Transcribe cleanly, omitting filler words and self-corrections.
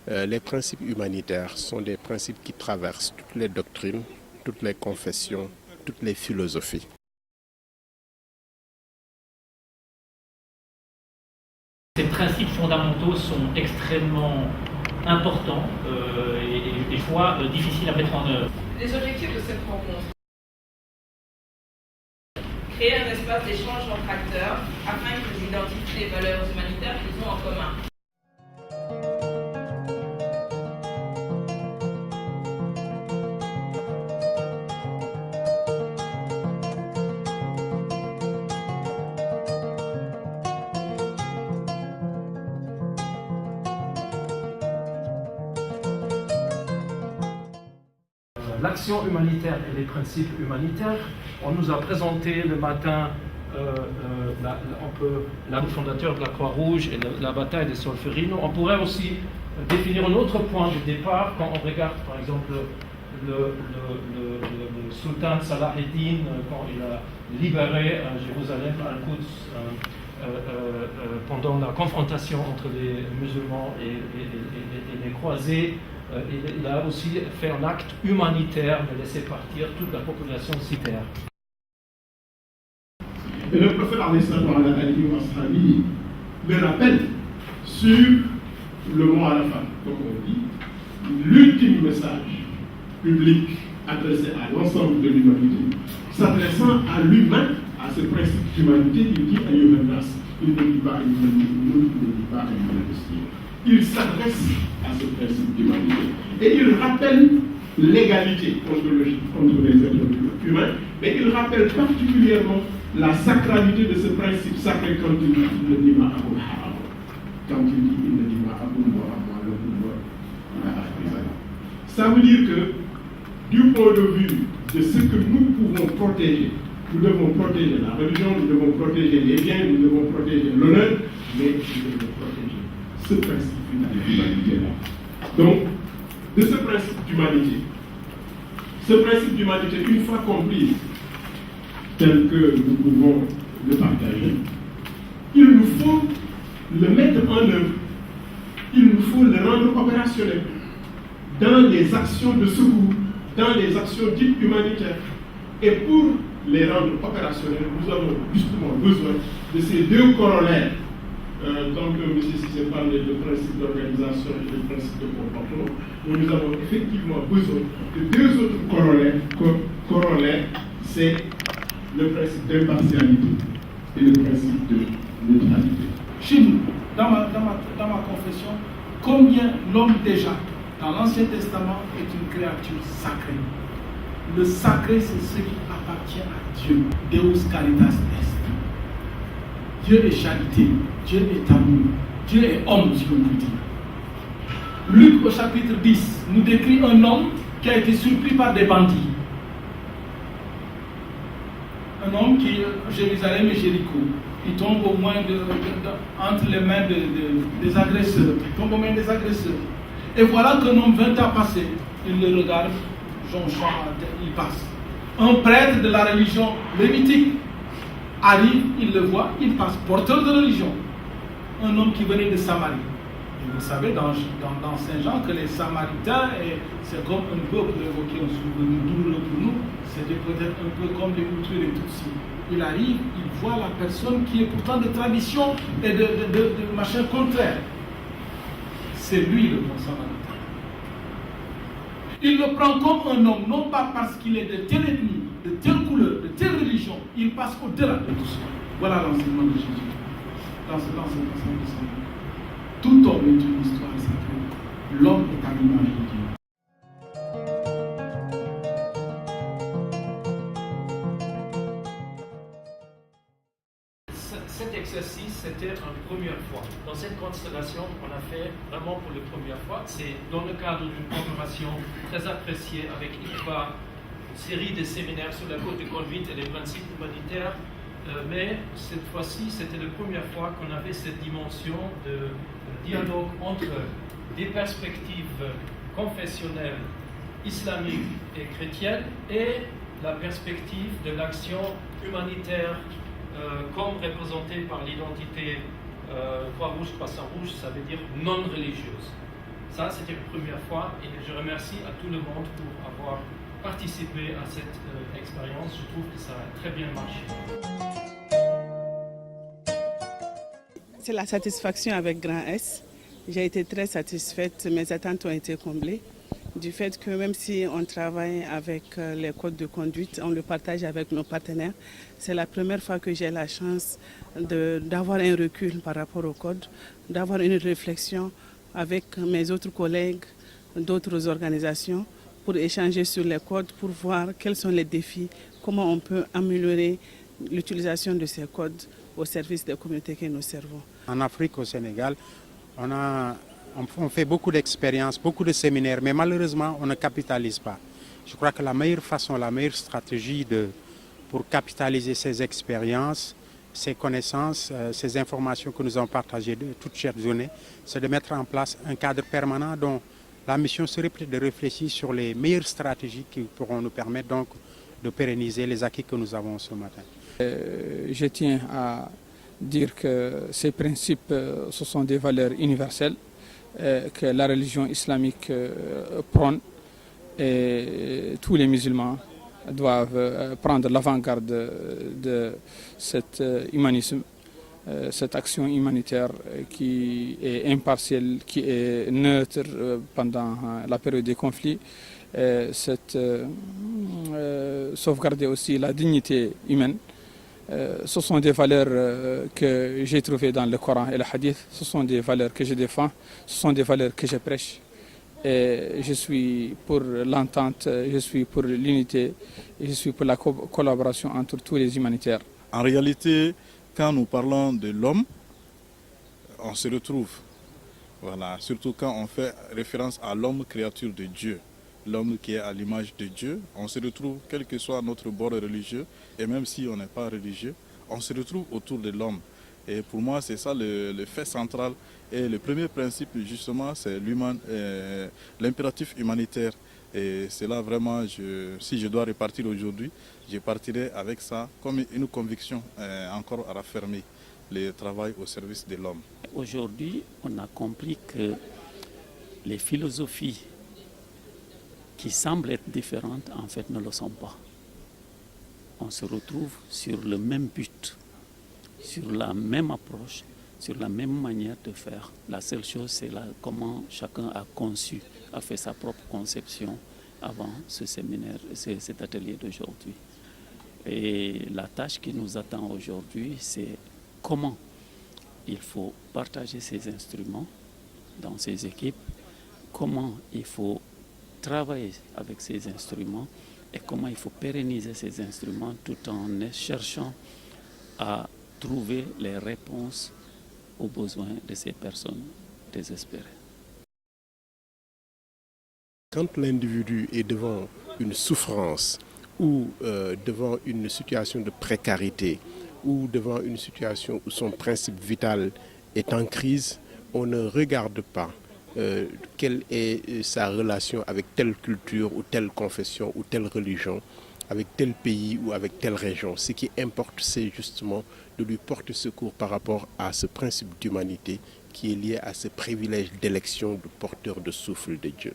Les principes humanitaires sont des principes qui traversent toutes les doctrines, toutes les confessions, toutes les philosophies. Ces principes fondamentaux sont extrêmement importants et des fois difficiles à mettre en œuvre. Les objectifs de cette rencontre: créer un espace d'échange entre acteurs afin qu'ils identifient les valeurs humanitaires qu'ils ont en commun. L'action humanitaire et les principes humanitaires, on nous a présenté le matin le fondateur de la Croix-Rouge et la bataille de Solferino. On pourrait aussi définir un autre point de départ quand on regarde par exemple le sultan Salah ad-Din quand il a libéré Jérusalem, Al-Quds, pendant la confrontation entre les musulmans et les croisés. Il a aussi fait un acte humanitaire de laisser partir toute la population civile. Et le prophète le rappelle sur le mot Arafat, comme on dit, l'ultime message public adressé à l'ensemble de l'humanité, s'adressant à lui-même, à ce principe d'humanité, il dit à Yohannas, il ne dit pas à l'humanité, il ne dit pas à l'humanité. Il s'adresse à ce principe d'humanité. Et il rappelle l'égalité ontologique entre les êtres humains, mais il rappelle particulièrement la sacralité de ce principe sacré quand il dit il ne dit pas Abou Haram, quand il dit il ne dit pas Abou Mohamed. Ça veut dire que, du point de vue de ce que nous pouvons protéger, nous devons protéger la religion, nous devons protéger les biens, nous devons protéger l'honneur, mais nous devons protéger ce principe d'humanité-là. Donc, de ce principe d'humanité, une fois compris, tel que nous pouvons le partager, il nous faut le mettre en œuvre, il nous faut le rendre opérationnel dans les actions de secours, dans les actions dites humanitaires. Et pour les rendre opérationnels, nous avons justement besoin de ces deux corollaires. Donc, M. Cissé parlait de principe d'organisation et de principe de comportement. Nous avons effectivement besoin de deux autres corollaires, c'est le principe d'impartialité et le principe de neutralité. Chez nous, dans ma confession, combien l'homme déjà, dans l'Ancien Testament, est une créature sacrée. Le sacré, c'est ce qui appartient à Dieu. Deus caritas est. Dieu est charité, Dieu est amour, Dieu est homme, si on peut dire. Luc au chapitre 10 nous décrit un homme qui a été surpris par des bandits. Un homme qui est Jérusalem et Jéricho. Il tombe au moins entre les mains des agresseurs. Il tombe aux mains des agresseurs. Et voilà qu'un homme 20 ans passé, il le regarde, jonchant, il passe. Un prêtre de la religion lévitique arrive, il le voit, il passe, porteur de religion. Un homme qui venait de Samarie. Et vous savez, dans Saint-Jean, que les Samaritains, c'est comme un peuple évoqué un souvenir douloureux pour nous, c'était peut-être un peu comme les Hutus et les Tutsis. Il arrive, il voit la personne qui est pourtant de tradition et de machin contraire. C'est lui le bon Samaritain. Il le prend comme un homme, non pas parce qu'il est de telle ethnie, de telle couleur, de telle religion. Il passe au-delà de tout ça. Voilà l'enseignement de Jésus. Dans cet enseignement de Saint. Tout homme est une histoire sacrée. L'homme est à l'image de Dieu. Cet exercice, c'était une première fois. Dans cette constellation, on a fait vraiment pour la première fois. C'est dans le cadre d'une programmation très appréciée avec ICFA, une série de séminaires sur la code de conduite et les principes humanitaires. Mais cette fois-ci, c'était la première fois qu'on avait cette dimension de dialogue entre des perspectives confessionnelles, islamiques et chrétiennes et la perspective de l'action humanitaire comme représentée par l'identité Croix-Rouge, Croissant-Rouge, ça veut dire non religieuse. Ça, c'était la première fois et je remercie à tout le monde pour avoir participé à cette expérience. Je trouve que ça a très bien marché. C'est la satisfaction avec grand S. J'ai été très satisfaite, mes attentes ont été comblées. Du fait que même si on travaille avec les codes de conduite, on le partage avec nos partenaires. C'est la première fois que j'ai la chance d'avoir un recul par rapport au code, d'avoir une réflexion avec mes autres collègues d'autres organisations pour échanger sur les codes, pour voir quels sont les défis, comment on peut améliorer l'utilisation de ces codes au service des communautés que nous servons. En Afrique, au Sénégal, on fait beaucoup d'expériences, beaucoup de séminaires, mais malheureusement, on ne capitalise pas. Je crois que la meilleure façon, la meilleure stratégie pour capitaliser ces expériences, ces connaissances, ces informations que nous avons partagées de toutes chères journées, c'est de mettre en place un cadre permanent dont la mission serait peut-être de réfléchir sur les meilleures stratégies qui pourront nous permettre donc de pérenniser les acquis que nous avons ce matin. Je tiens à dire que ces principes, ce sont des valeurs universelles que la religion islamique prône et tous les musulmans doivent prendre l'avant-garde de cet humanisme, cette action humanitaire qui est impartielle, qui est neutre pendant la période des conflits, sauvegarder aussi la dignité humaine. Ce sont des valeurs que j'ai trouvées dans le Coran et le Hadith, ce sont des valeurs que je défends, ce sont des valeurs que je prêche. Et je suis pour l'entente, je suis pour l'unité, et je suis pour la collaboration entre tous les humanitaires. En réalité, quand nous parlons de l'homme, on se retrouve. Voilà, surtout quand on fait référence à l'homme créature de Dieu. L'homme qui est à l'image de Dieu, on se retrouve, quel que soit notre bord religieux, et même si on n'est pas religieux, on se retrouve autour de l'homme. Et pour moi, c'est ça le fait central. Et le premier principe, justement, c'est l'impératif humanitaire. Et c'est là vraiment, si je dois repartir aujourd'hui, je partirai avec ça comme une conviction encore raffermie, le travail au service de l'homme. Aujourd'hui, on a compris que les philosophies qui semblent être différentes, en fait, ne le sont pas. On se retrouve sur le même but, sur la même approche, sur la même manière de faire. La seule chose, c'est comment chacun a conçu, a fait sa propre conception avant ce séminaire, cet atelier d'aujourd'hui. Et la tâche qui nous attend aujourd'hui, c'est comment il faut partager ces instruments dans ces équipes, comment il faut travailler avec ces instruments et comment il faut pérenniser ces instruments tout en cherchant à trouver les réponses aux besoins de ces personnes désespérées. Quand l'individu est devant une souffrance ou devant une situation de précarité ou devant une situation où son principe vital est en crise, on ne regarde pas quelle est sa relation avec telle culture ou telle confession ou telle religion, avec tel pays ou avec telle région. Ce qui importe, c'est justement de lui porter secours par rapport à ce principe d'humanité qui est lié à ce privilège d'élection de porteur de souffle de Dieu.